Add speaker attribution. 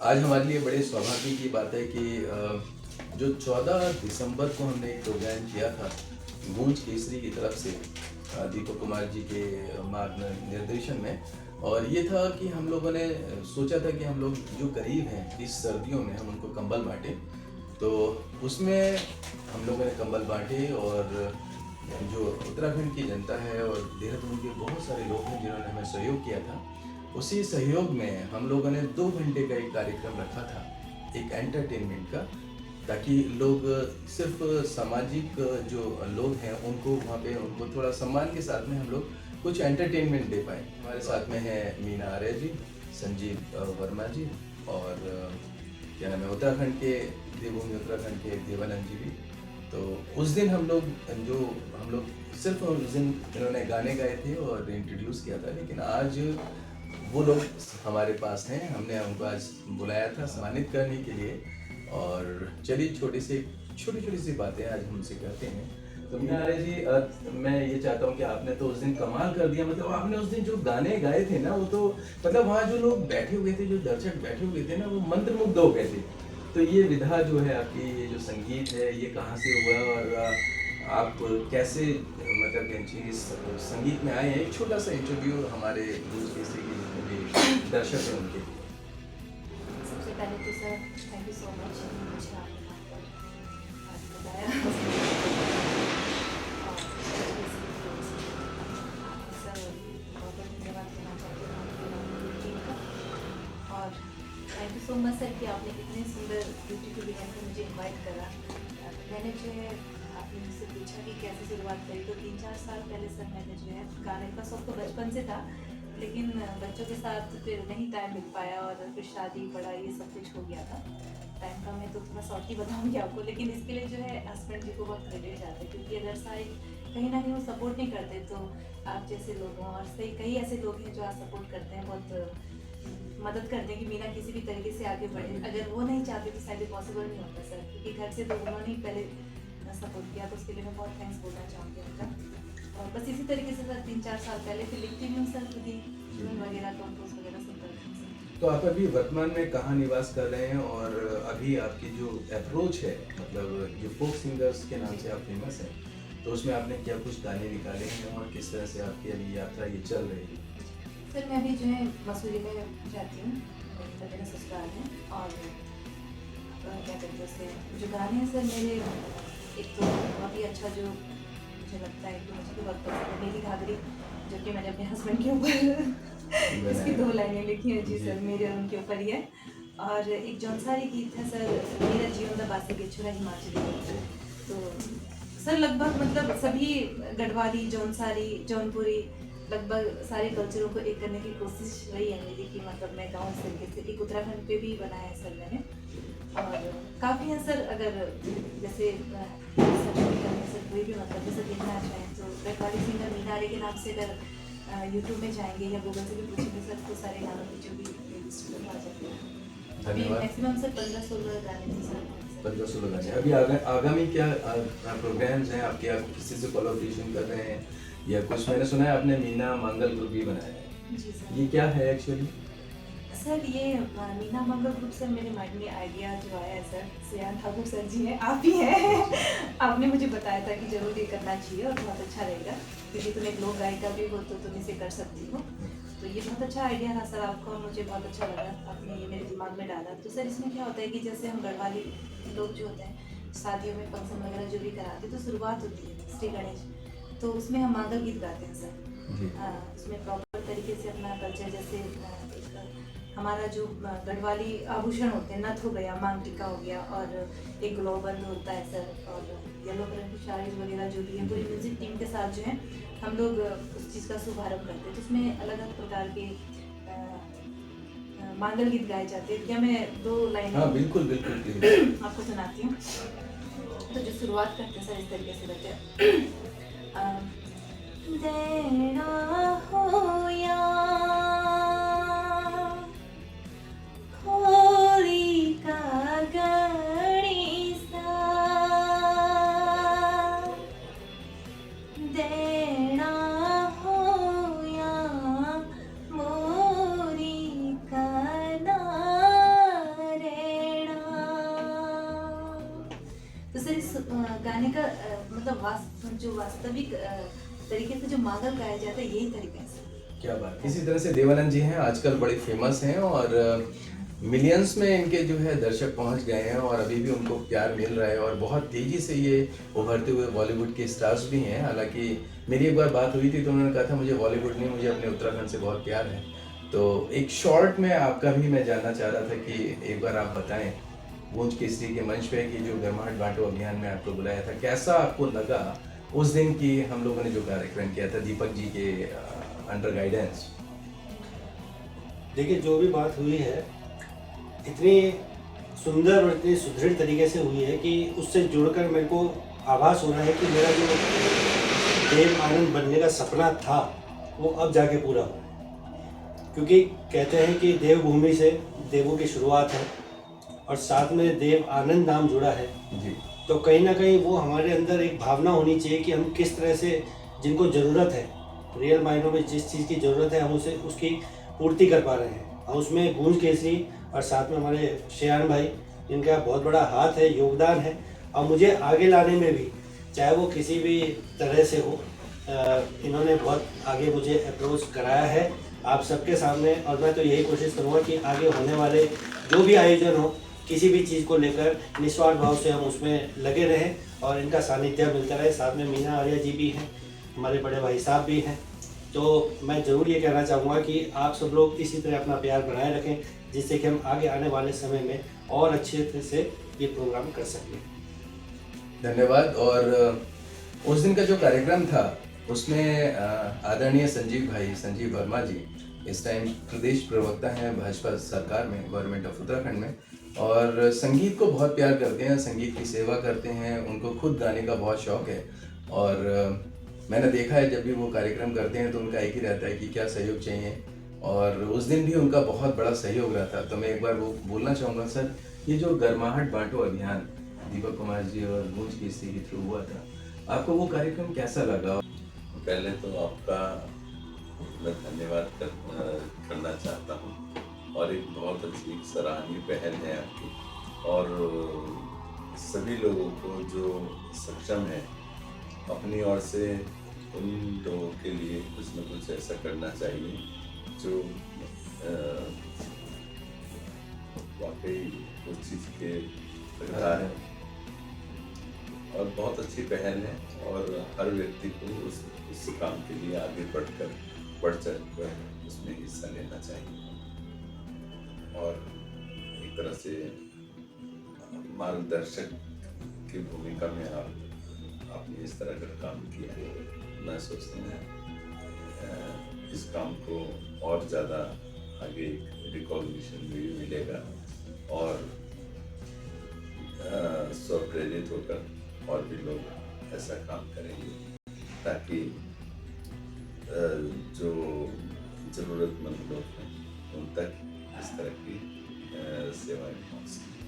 Speaker 1: आज हमारे लिए बड़े सौभाग्य की बात है कि जो 14 दिसंबर को हमने एक प्रोग्राम किया था गूंज केसरी की तरफ से दीपक कुमार जी के मार्ग निर्देशन में। और ये था कि हम लोगों ने सोचा था कि हम लोग जो गरीब हैं इस सर्दियों में हम उनको कंबल बांटें। तो उसमें हम लोगों ने कंबल बांटे और जो उत्तराखंड की जनता है और देहरादून के बहुत सारे लोग हैं जिन्होंने हमें सहयोग किया था। उसी सहयोग में हम लोगों ने 2 घंटे का एक कार्यक्रम रखा था, एक एंटरटेनमेंट का, ताकि लोग सिर्फ सामाजिक जो लोग हैं उनको वहाँ पे उनको थोड़ा सम्मान के साथ में हम लोग कुछ एंटरटेनमेंट दे पाए। हमारे साथ में है मीना आर्य जी, संजीव वर्मा जी और क्या नाम है उत्तराखंड के देवभूमि उत्तराखंड के देवानंद जी भी। तो उस दिन हम लोग सिर्फ उस दिन इन्होंने गाने गाए थे और इंट्रोड्यूस किया था, लेकिन आज वो लोग हमारे पास हैं। हमने उनको आज बुलाया था सम्मानित करने के लिए। और चलिए छोटी छोटी सी बातें आज हम उनसे करते हैं। तो मीना आर्य जी, मैं ये चाहता हूँ कि आपने तो उस दिन कमाल कर दिया। मतलब आपने उस दिन जो गाने गाए थे ना, वो तो मतलब वहाँ जो लोग बैठे हुए थे, जो दर्शक बैठे हुए थे ना, वो मंत्रमुग्ध हो गए थे। तो ये विधा जो है आपकी, ये जो संगीत है, ये कहाँ से हुआ और आप कैसे मतलब इस संगीत में आए हैं? एक छोटा सा इंटरव्यू हमारे न्यूज़ केसरी के जितने भी दर्शक हैं उनके लिए।
Speaker 2: सबसे पहले तो sir thank you so much, मुझे आपने यहाँ पर आज बताया। और सर बहुत बहुत धन्यवाद देना चाहती हूँ आपकी टीम का। और thank you so much sir कि आपने इतने सुंदर ब्यूटीफुल इवेंट में मुझे इनवाइट करा। मैंने जो है आपने मुझसे पूछा कि कैसे शुरुआत करी, तो 3-4 साल पहले सर मैंने जो है गाने का शौक तो बचपन से था, लेकिन बच्चों के साथ फिर नहीं टाइम मिल पाया और फिर शादी पढ़ाई ये सब कुछ हो गया था। टाइम का मैं तो थोड़ा शॉर्ट ही बताऊँगी आपको, लेकिन इसके लिए जो है हस्बैंड जी को बहुत क्रेडिट जाता है, क्योंकि अगर सारे कहीं ना कहीं वो सपोर्ट नहीं करते तो आप जैसे लोग हों और कई ऐसे लोग हैं जो आप सपोर्ट करते हैं, बहुत मदद करते हैं कि मीना किसी भी तरीके से आगे बढ़े। अगर वो नहीं चाहते तो शायद पॉसिबल नहीं होता सर, क्योंकि घर से तो उन्होंने ही पहले सपोर्ट किया, तो उसके लिए मैं बहुत थैंक्स बोलना चाहूँगी उनका। और बस इसी तरीके से सर 3-4 साल पहले फिर लिखती भी हूँ सर खुद ही ट्यून वगैरह कंपोज वगैरह सब करती हूँ सर।
Speaker 1: तो आप अभी वर्तमान में कहाँ निवास कर रहे हैं और अभी आपकी जो अप्रोच है, मतलब जो फोक सिंगर्स के नाम से आप फेमस हैं, तो उसमें आपने क्या कुछ गाने निकाले हैं और किस तरह से आपकी अभी यात्रा ये चल रही है?
Speaker 2: सर मैं अभी जो है मसूरी में जाती हूँ, मेरा ससुराल है। और क्या कहते हैं उससे जो गाने हैं सर मेरे, एक तो बहुत ही अच्छा जो मुझे लगता है कि मुझे तो बहुत पसंद है मेरी घाघरी, जो कि मैंने अपने हस्बैंड के ऊपर इसकी 2 लाइनें लिखी हैं जी सर, मेरे और उनके ऊपर ही है। और एक जौनसारी गीत है सर, मेरा जीवन दा बासी के छुरा हिमाचली। तो सर लगभग मतलब सभी गढ़वाली, जौनसारी, जौनपुरी, लगभग सारे कल्चरों को एक करने की कोशिश रही है मेरी कि मतलब मैं गाँव इस तरीके से एक उत्तराखंड पे भी बनाया है सर मैंने। और काफ़ी है सर, अगर जैसे सर कोई भी मतलब जैसे देखना चाहें तो गढ़वाली सिंगर मीना आर्य के नाम से अगर यूट्यूब में जाएंगे या गूगल से भी पूछेंगे सर तो सारे गानों की जो भी प्लेलिस्ट में आ जाते हैं। अभी मैक्सिमम सर 15-16 गाने थे सर।
Speaker 1: 15-16 गाने। अभी आगामी क्या प्रोग्राम्स हैं आपके? आप किसी से कोलैबोरेशन कर रहे हैं या कुछ? मैंने सुना है आपने मीना मंगल ग्रुप भी बनाया है,
Speaker 2: जी सर।
Speaker 1: ये क्या है एक्चुअली?
Speaker 2: सर ये मीना मंगल ग्रुप सर मेरे माइंड में आइडिया जो आया है सर, श्रेयान ठाकुर सर जी हैं, आप ही हैं आपने मुझे बताया था कि जरूर ये करना चाहिए और बहुत अच्छा रहेगा, क्योंकि तुम एक लोक गायिका भी हो तो तुम इसे कर सकती हो। तो ये बहुत अच्छा आइडिया था सर आपका और मुझे बहुत अच्छा लगा आपने ये मेरे दिमाग में डाला। तो सर इसमें क्या होता है कि जैसे हम गढ़वाली लोग जो होते हैं शादियों में फंक्शन वगैरह जो भी कराते हैं तो शुरुआत होती है श्री गणेश, तो उसमें हम मंगल गीत गाते हैं सर। उसमें प्रॉपर तरीके से अपना कल्चर, जैसे हमारा जो गढ़वाली आभूषण होते हैं, नथ हो गया, मांग टिका हो गया और एक ग्लोबल होता है सर, और येलो कलर की साड़ीज वगैरह जो भी है, पूरी म्यूजिक टीम के साथ जो है हम लोग उस चीज़ का शुभारम्भ करते हैं। तो उसमें अलग अलग प्रकार के मांगल गीत गाए जाते हैं। क्या मैं 2 लाइन
Speaker 1: हाँ बिल्कुल बिल्कुल
Speaker 2: आपको सुनाती हूँ? तो जो शुरुआत करते हैं सर इस तरीके से करते हैं, देना हो या होली का गणिसा, देना हो या मोरी का नारियल, गाने का मतलब जो वास्तविक तरीके से जो मादल गाया जाता है यही तरीके से।
Speaker 1: क्या बात। इसी तरह से देवानंद जी हैं, आजकल बड़े फेमस हैं और मिलियंस में इनके जो है दर्शक पहुंच गए हैं और अभी भी उनको प्यार मिल रहा है और बहुत तेजी से ये उभरते हुए बॉलीवुड के स्टार्स भी हैं। हालांकि मेरी एक बार बात हुई थी तो उन्होंने कहा था मुझे बॉलीवुड नहीं, मुझे अपने उत्तराखंड से बहुत प्यार है। तो एक शॉर्ट में आपका भी मैं जानना चाह रहा था कि एक बार आप बताएं गूंज केसरी के मंच पे कि जो गर्माहट बांटो अभियान में आपको बुलाया था, कैसा आपको लगा उस दिन की हम लोगों ने जो कार्यक्रम किया था दीपक जी के अंडर गाइडेंस।
Speaker 3: देखिए, जो भी बात हुई है इतनी सुंदर और इतनी सुदृढ़ तरीके से हुई है कि उससे जुड़कर मेरे को आभास हो रहा है कि मेरा जो देव आनंद बनने का सपना था वो अब जाके पूरा हो। क्योंकि कहते हैं कि देवभूमि से देवों की शुरुआत है और साथ में देव आनंद नाम जुड़ा है
Speaker 1: जी।
Speaker 3: तो कहीं ना कहीं वो हमारे अंदर एक भावना होनी चाहिए कि हम किस तरह से जिनको ज़रूरत है, रियल मायनों में जिस चीज़ की ज़रूरत है हम उसे उसकी पूर्ति कर पा रहे हैं। और उसमें गूंज केसरी और साथ में हमारे शेयान भाई, इनका बहुत बड़ा हाथ है, योगदान है। और मुझे आगे लाने में भी, चाहे वो किसी भी तरह से हो, इन्होंने बहुत आगे मुझे अप्रोच कराया है आप सबके सामने। और मैं तो यही कोशिश करूँगा कि आगे होने वाले जो भी आयोजन हो, किसी भी चीज़ को लेकर निस्वार्थ भाव से हम उसमें लगे रहें और इनका सानिध्य मिलता रहे। साथ में मीना आर्या जी भी हैं, हमारे बड़े भाई साहब भी हैं। तो मैं ज़रूर ये कहना चाहूँगा कि आप सब लोग इसी तरह अपना प्यार बनाए रखें, जिससे कि हम आगे आने वाले समय में और अच्छे तरह से ये प्रोग्राम कर सकें।
Speaker 1: धन्यवाद। और उस दिन का जो कार्यक्रम था उसमें आदरणीय संजीव वर्मा जी इस टाइम प्रदेश प्रवक्ता हैं भाजपा सरकार में, गवर्नमेंट ऑफ उत्तराखंड में, और संगीत को बहुत प्यार करते हैं, संगीत की सेवा करते हैं, उनको खुद गाने का बहुत शौक है। और मैंने देखा है जब भी वो कार्यक्रम करते हैं तो उनका एक ही रहता है कि क्या सहयोग चाहिए, और उस दिन भी उनका बहुत बड़ा सहयोग रहा था। तो मैं एक बार वो बोलना चाहूँगा सर, ये जो गर्माहट बांटो अभियान दीपक कुमार जी और गूंज केसरी के थ्रू हुआ था, आपको वो कार्यक्रम कैसा लगा?
Speaker 4: पहले तो आपका मैं धन्यवाद करना चाहता हूँ और एक बहुत अच्छी सराहनीय पहल है आपकी। और सभी लोगों को जो सक्षम है अपनी ओर से उन लोगों के लिए कुछ न कुछ ऐसा करना चाहिए जो वाकई उस चीज़ के लगता है। और बहुत अच्छी पहल है और हर व्यक्ति को उस काम के लिए आगे बढ़ चढ़ कर उसमें हिस्सा लेना चाहिए। और एक तरह से मार्गदर्शक की भूमिका में आपने इस तरह का काम किया है। मैं सोचता हूँ इस काम को और ज़्यादा आगे रिकॉग्निशन भी मिलेगा और स्वप्रेरित होकर और भी लोग ऐसा काम करेंगे ताकि जो ज़रूरतमंद लोग हैं उन तक इस तरह की सेवाएं पहुँच सकें।